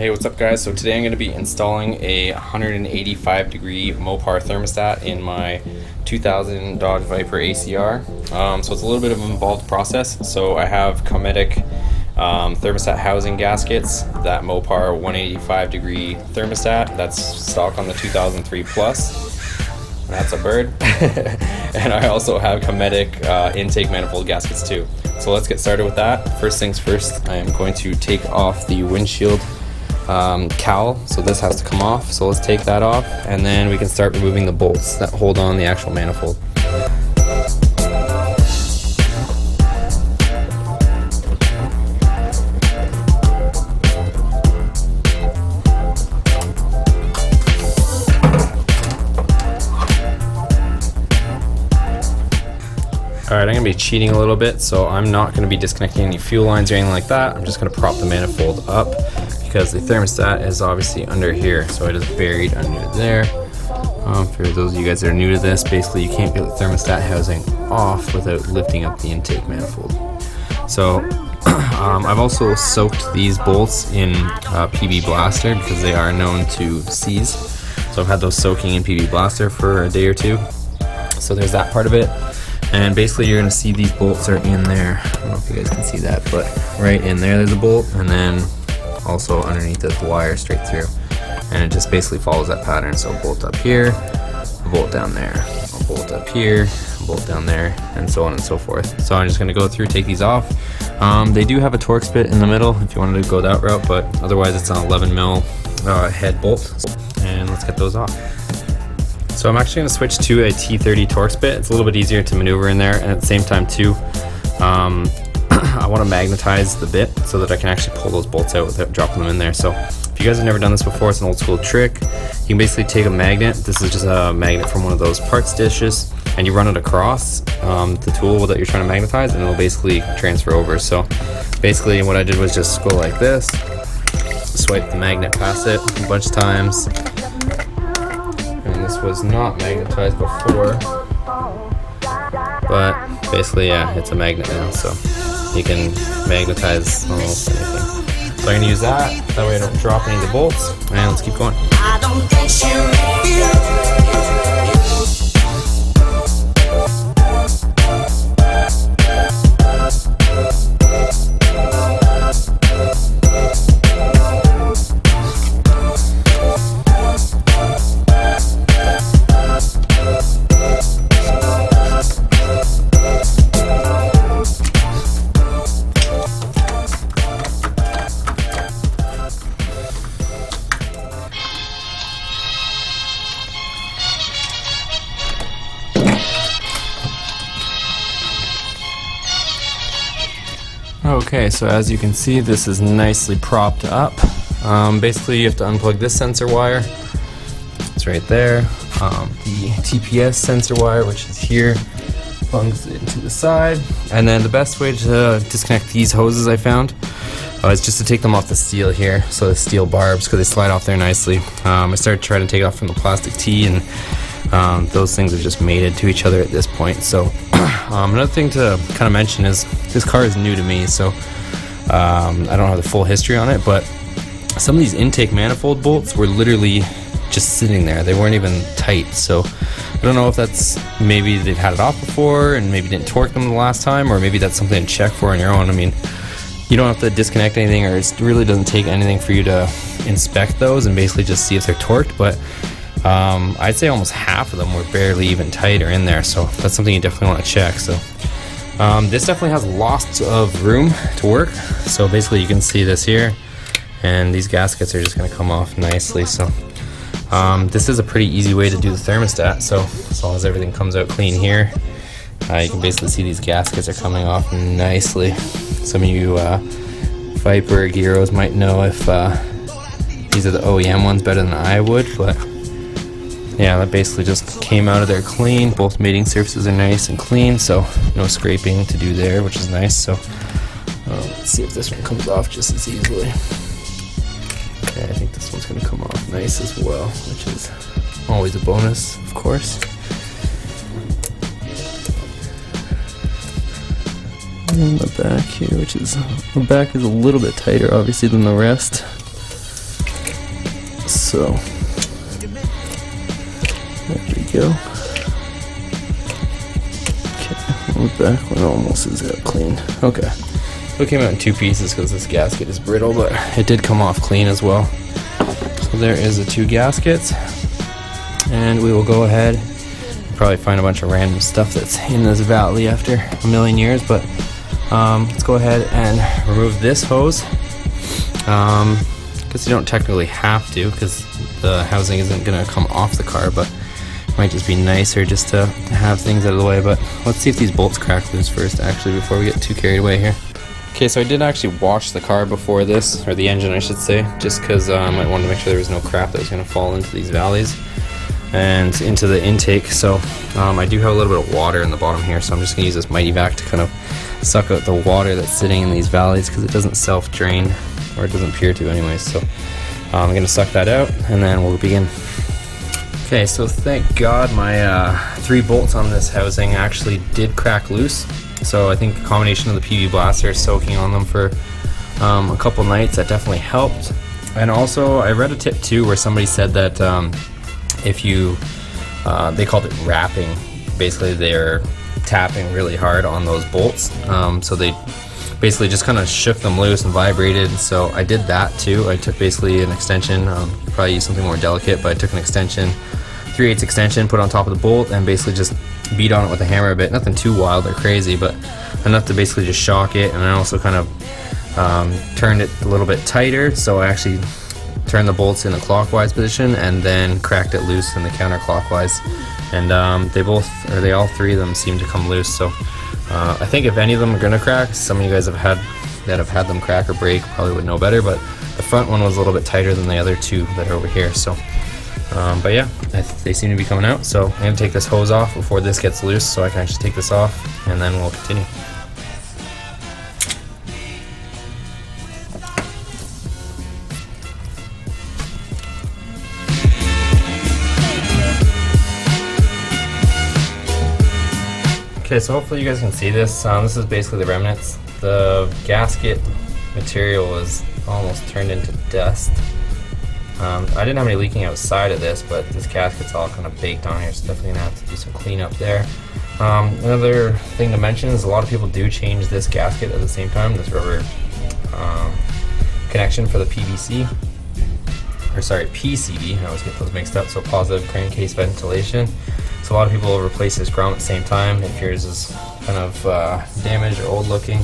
Hey, what's up guys? So today I'm going to be installing a 185 degree Mopar thermostat in my 2000 Dodge Viper ACR. So it's a little bit of an involved process. So I have Cometic thermostat housing gaskets, that Mopar 185 degree thermostat that's stock on the 2003 Plus. That's a bird. And I also have Cometic intake manifold gaskets too. So let's get started with that. First things first, I am going to take off the windshield cowl, so this has to come off, so let's take that off and then we can start removing the bolts that hold on the actual manifold. Alright, I'm going to be cheating a little bit, so I'm not going to be disconnecting any fuel lines or anything like that. I'm just going to prop the manifold up because the thermostat is obviously under here, so it is buried under there. For those of you guys that are new to this, basically you can't get the thermostat housing off without lifting up the intake manifold. So I've also soaked these bolts in PB Blaster because they are known to seize. So I've had those soaking in PB Blaster for a day or two. So there's that part of it. And basically you're going to see these bolts are in there. I don't know if you guys can see that, but right in there there's a bolt, and then also underneath the wire straight through. And it just basically follows that pattern. So a bolt up here, a bolt down there, a bolt up here, a bolt down there, and so on and so forth. So I'm just going to go through, take these off. They do have a Torx bit in the middle if you wanted to go that route, but otherwise it's an 11 mil head bolt. And let's get those off. So I'm actually going to switch to a T30 Torx bit. It's a little bit easier to maneuver in there, and at the same time too, I want to magnetize the bit so that I can actually pull those bolts out without dropping them in there. So if you guys have never done this before, it's an old school trick. You can basically take a magnet. This is just a magnet from one of those parts dishes, and you run it across the tool that you're trying to magnetize, and it'll basically transfer over. So basically what I did was just go like this, swipe the magnet past it a bunch of times. This was not magnetized before, but basically, yeah, it's a magnet now, so you can magnetize almost anything. So I'm going to use that way I don't drop any of the bolts, and let's keep going. Okay, so as you can see, this is nicely propped up. Basically, you have to unplug this sensor wire. It's right there. The TPS sensor wire, which is here, plugs into the side. And then the best way to disconnect these hoses I found is just to take them off the steel here. So the steel barbs, because they slide off there nicely. I started trying to take it off from the plastic tee, and those things are just mated to each other at this point. So another thing to kind of mention is this car is new to me, so I don't have the full history on it, but some of these intake manifold bolts were literally just sitting there. They weren't even tight, so I don't know if that's maybe they've had it off before and maybe didn't torque them the last time, or maybe that's something to check for on your own. I mean, you don't have to disconnect anything, or it really doesn't take anything for you to inspect those and basically just see if they're torqued, but I'd say almost half of them were barely even tight or in there, so that's something you definitely want to check. So this definitely has lots of room to work. So basically you can see this here, and these gaskets are just going to come off nicely. So this is a pretty easy way to do the thermostat. So as long as everything comes out clean here, you can basically see these gaskets are coming off nicely. Some of you Viper Gyros might know if these are the OEM ones better than I would, but yeah, that basically just came out of there clean. Both mating surfaces are nice and clean, so no scraping to do there, which is nice. So let's see if this one comes off just as easily. Okay, I think this one's going to come off nice as well, which is always a bonus, of course. And the back here, which is, the back is a little bit tighter obviously than the rest. So there we go. Okay, the back one almost is out clean. Okay, so it came out in 2 pieces because this gasket is brittle, but it did come off clean as well. So there is the 2 gaskets, and we will go ahead and probably find a bunch of random stuff that's in this valley after a million years, but let's go ahead and remove this hose. Because you don't technically have to, because the housing isn't going to come off the car, but it might just be nicer just to have things out of the way. But let's see if these bolts crack loose first, actually, before we get too carried away here. Okay, so I did actually wash the car before this, or the engine I should say, just because I wanted to make sure there was no crap that was going to fall into these valleys and into the intake. So I do have a little bit of water in the bottom here, so I'm just going to use this Mighty Vac to kind of suck out the water that's sitting in these valleys, because it doesn't self-drain, or it doesn't appear to anyways. So I'm going to suck that out and then we'll begin. Okay, so thank God my 3 bolts on this housing actually did crack loose. So I think a combination of the PV blaster soaking on them for a couple nights, that definitely helped. And also I read a tip too where somebody said that if you, they called it wrapping, basically they're tapping really hard on those bolts. So they basically just kind of shook them loose and vibrated. So I did that too. I took basically an extension, probably use something more delicate, but I took an extension, 3/8 extension, put it on top of the bolt and basically just beat on it with a hammer a bit. Nothing too wild or crazy, but enough to basically just shock it. And I also kind of turned it a little bit tighter, so I actually turned the bolts in a clockwise position and then cracked it loose in the counterclockwise. And they all 3 of them seem to come loose. So I think if any of them are gonna crack, some of you guys that have had them crack or break probably would know better, but the front one was a little bit tighter than the other 2 that are over here. So but yeah, they seem to be coming out. So I'm gonna take this hose off before this gets loose, so I can actually take this off and then we'll continue. Okay, so hopefully you guys can see this. This is basically the remnants. The gasket material is almost turned into dust. I didn't have any leaking outside of this, but this gasket's all kind of baked on here, so definitely gonna have to do some cleanup there. Another thing to mention is a lot of people do change this gasket at the same time, this rubber connection for the PVC, or sorry, PCV, I always get those mixed up, so positive crankcase ventilation. So a lot of people will replace this ground at the same time. If yours is kind of damaged or old looking,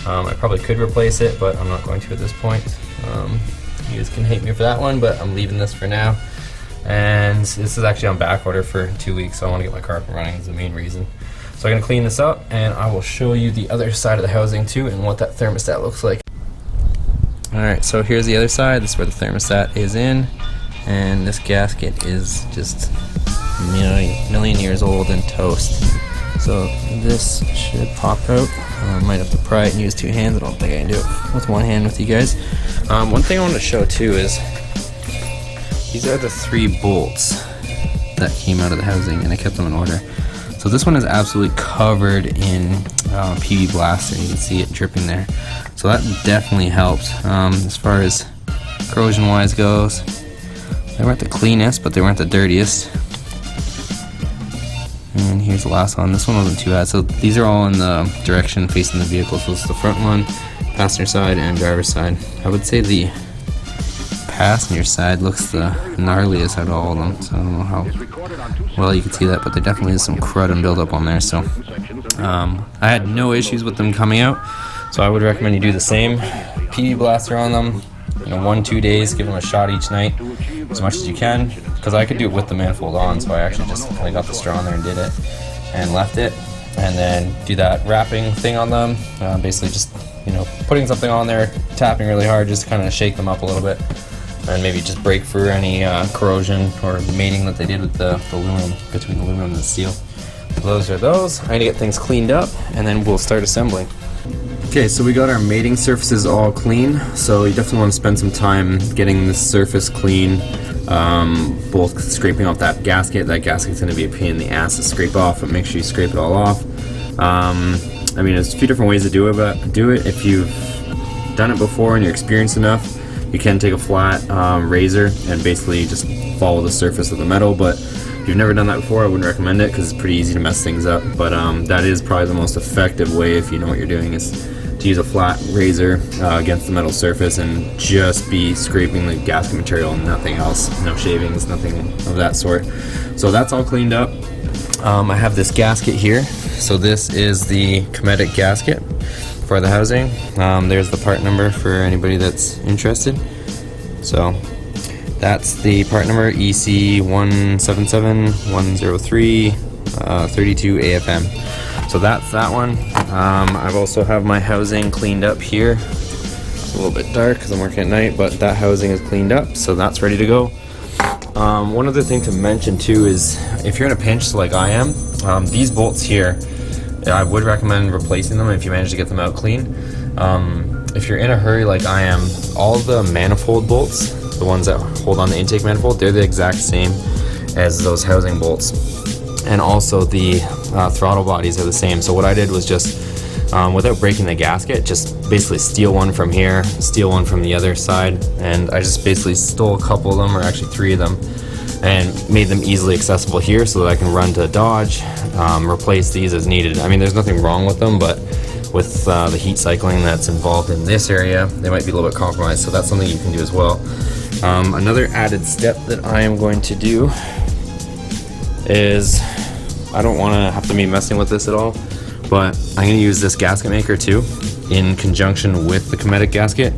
I probably could replace it, but I'm not going to at this point. You guys can hate me for that one, but I'm leaving this for now. And this is actually on back order for 2 weeks, so I want to get my car up and running is the main reason. So I'm going to clean this up, and I will show you the other side of the housing too and what that thermostat looks like. Alright, so here's the other side. This is where the thermostat is in, and this gasket is just million years old and toast. So this should pop out. I might have to pry it and use 2 hands. I don't think I can do it with 1 hand with you guys. One thing I want to show too is these are the 3 bolts that came out of the housing, and I kept them in order. So this one is absolutely covered in PV blaster, and you can see it dripping there. So that definitely helped. As far as corrosion wise goes, they weren't the cleanest, but they weren't the dirtiest. And here's the last one. This one wasn't too bad. So these are all in the direction facing the vehicle. So this is the front one, passenger side, and driver's side. I would say the passenger side looks the gnarliest out of all of them. So I don't know how well you can see that, but there definitely is some crud and buildup on there. So I had no issues with them coming out. So I would recommend you do the same. PV blaster on them, 1-2 days. Give them a shot each night as much as you can. Because I could do it with the manifold on, so I actually just kind of got the straw in there and did it and left it, and then do that wrapping thing on them. Basically just putting something on there, tapping really hard just to kind of shake them up a little bit, and maybe just break through any corrosion or mating that they did with the aluminum, between the aluminum and the steel. So those are those. I'm gonna get things cleaned up and then we'll start assembling. Okay, so we got our mating surfaces all clean, so you definitely want to spend some time getting this surface clean, both scraping off that gasket. That gasket's going to be a pain in the ass to scrape off, but make sure you scrape it all off. I mean, there's a few different ways to do it, but if you've done it before and you're experienced enough, You can take a flat razor and basically just follow the surface of the metal, but if you've never done that before, I wouldn't recommend it because it's pretty easy to mess things up. But that is probably the most effective way, if you know what you're doing, is to use a flat razor against the metal surface and just be scraping the gasket material and nothing else. No shavings, nothing of that sort. So that's all cleaned up. I have this gasket here. So this is the Cometic gasket for the housing. There's the part number for anybody that's interested. So that's the part number, EC17710332AFM. So that's that one. I've also have my housing cleaned up here. It's a little bit dark because I'm working at night, but that housing is cleaned up, so that's ready to go. One other thing to mention too is if you're in a pinch like I am, these bolts here, I would recommend replacing them if you manage to get them out clean. If you're in a hurry like I am, all the manifold bolts, the ones that hold on the intake manifold, they're the exact same as those housing bolts. And also the throttle bodies are the same. So what I did was just, without breaking the gasket, just basically steal one from here, steal one from the other side, and I just basically stole a couple of them, or actually 3 of them, and made them easily accessible here so that I can run to Dodge, replace these as needed. I mean, there's nothing wrong with them, but with the heat cycling that's involved in this area, they might be a little bit compromised, so that's something you can do as well. Another added step that I am going to do is, I don't want to have to be messing with this at all, but I'm going to use this gasket maker too in conjunction with the Cometic gasket.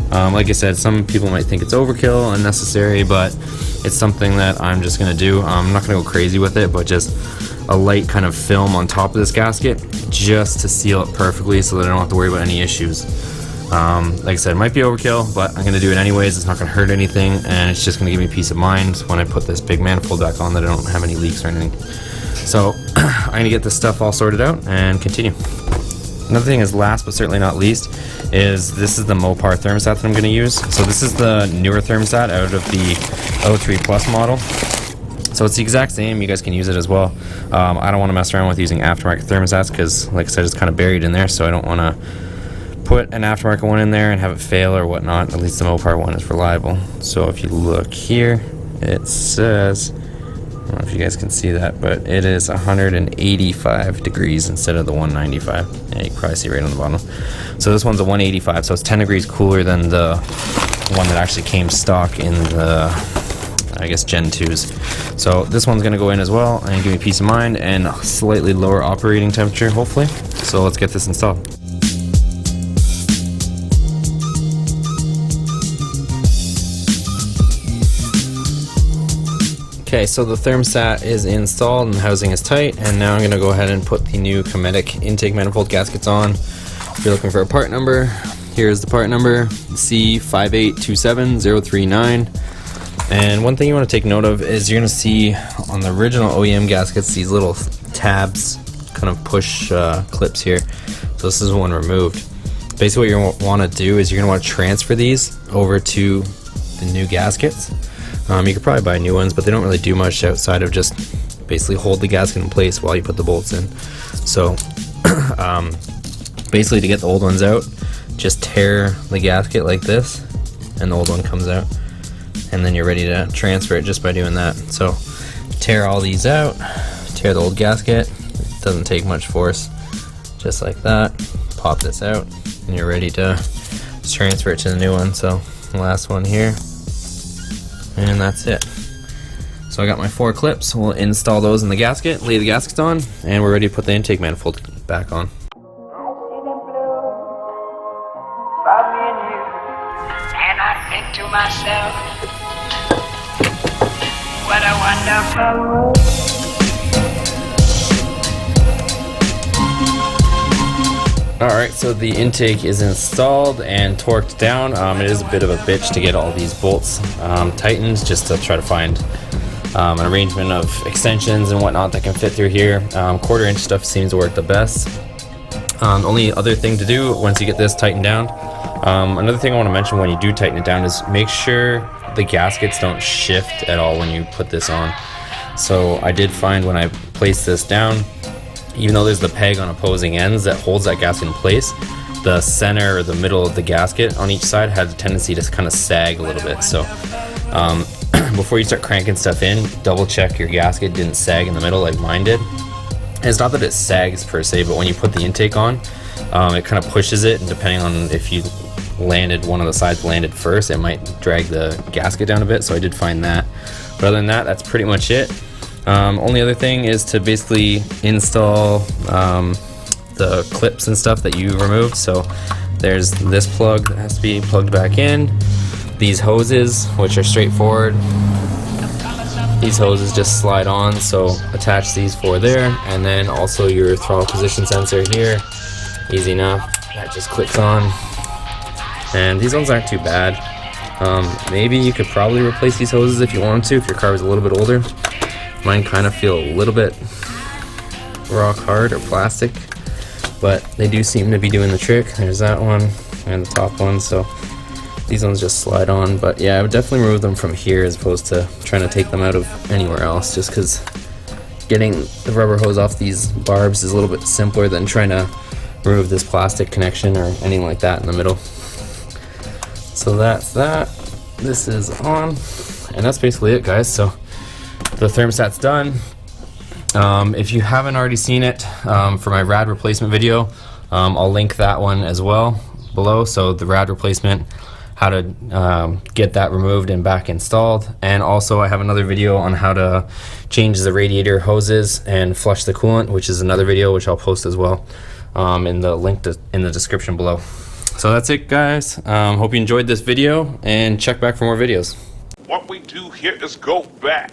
Like I said, some people might think it's overkill, unnecessary, but it's something that I'm just going to do. I'm not going to go crazy with it, but just a light kind of film on top of this gasket just to seal it perfectly so that I don't have to worry about any issues. Like I said, it might be overkill, but I'm going to do it anyways. It's not going to hurt anything, and it's just going to give me peace of mind when I put this big manifold back on that I don't have any leaks or anything. So I'm going to get this stuff all sorted out and continue. Another thing is, last but certainly not least, is this is the Mopar thermostat that I'm going to use. So this is the newer thermostat out of the 03 Plus model. So it's the exact same. You guys can use it as well. I don't want to mess around with using aftermarket thermostats because, like I said, it's kind of buried in there, so I don't want to put an aftermarket one in there and have it fail or whatnot. At least the Mopar one is reliable. So if you look here, it says, I don't know if you guys can see that, but it is 185 degrees instead of the 195. Yeah, you can probably see right on the bottom. So this one's a 185, so it's 10 degrees cooler than the one that actually came stock in the, I guess, Gen 2s. So this one's going to go in as well and give me peace of mind and a slightly lower operating temperature, hopefully. So let's get this installed. Okay, so the thermostat is installed and the housing is tight, and now I'm going to go ahead and put the new Cometic intake manifold gaskets on. If you're looking for a part number, here's the part number, C5827039. And one thing you want to take note of is you're going to see on the original OEM gaskets these little tabs, kind of push clips here. So this is one removed. Basically what you're going to want to do is you're going to want to transfer these over to the new gaskets. You could probably buy new ones, but they don't really do much outside of just basically hold the gasket in place while you put the bolts in. So basically to get the old ones out, just tear the gasket like this and the old one comes out, and then you're ready to transfer it just by doing that. So tear all these out, tear the old gasket, it doesn't take much force, just like that, pop this out, and you're ready to transfer it to the new one. So the last one here, and that's it. So I got my 4 clips. We'll install those in the gasket, lay the gaskets on, and we're ready to put the intake manifold back on. And I think to myself, what a wonderful world. Alright, so the intake is installed and torqued down. It is a bit of a bitch to get all these bolts tightened, just to try to find an arrangement of extensions and whatnot that can fit through here. 1/4 inch stuff seems to work the best. Only other thing to do once you get this tightened down, another thing I want to mention when you do tighten it down is make sure the gaskets don't shift at all when you put this on. So I did find when I placed this down, even though there's the peg on opposing ends that holds that gasket in place, the center or the middle of the gasket on each side had a tendency to kind of sag a little bit. So before you start cranking stuff in, double check your gasket didn't sag in the middle like mine did. And it's not that it sags per se, but when you put the intake on, it kind of pushes it, and depending on if you landed, one of the sides landed first, it might drag the gasket down a bit. So I did find that. But other than that, that's pretty much it. Only other thing is to basically install the clips and stuff that you removed. So there's this plug that has to be plugged back in. These hoses, which are straightforward. These hoses just slide on, so attach these four there, and then also your throttle position sensor here. Easy enough. That just clicks on. And these ones aren't too bad. Maybe you could probably replace these hoses if you wanted to, if your car was a little bit older. Mine kind of feel a little bit rock hard or plastic, but they do seem to be doing the trick. There's that one and the top one, so these ones just slide on. But yeah, I would definitely remove them from here as opposed to trying to take them out of anywhere else, just because getting the rubber hose off these barbs is a little bit simpler than trying to remove this plastic connection or anything like that in the middle. So that's that. This is on, and that's basically it, guys. So the thermostat's done. If you haven't already seen it, for my rad replacement video, I'll link that one as well below. So the rad replacement, how to get that removed and back installed. And also I have another video on how to change the radiator hoses and flush the coolant, which is another video which I'll post as well in the link in the description below. So that's it, guys. Hope you enjoyed this video, and check back for more videos. What we do here is go back.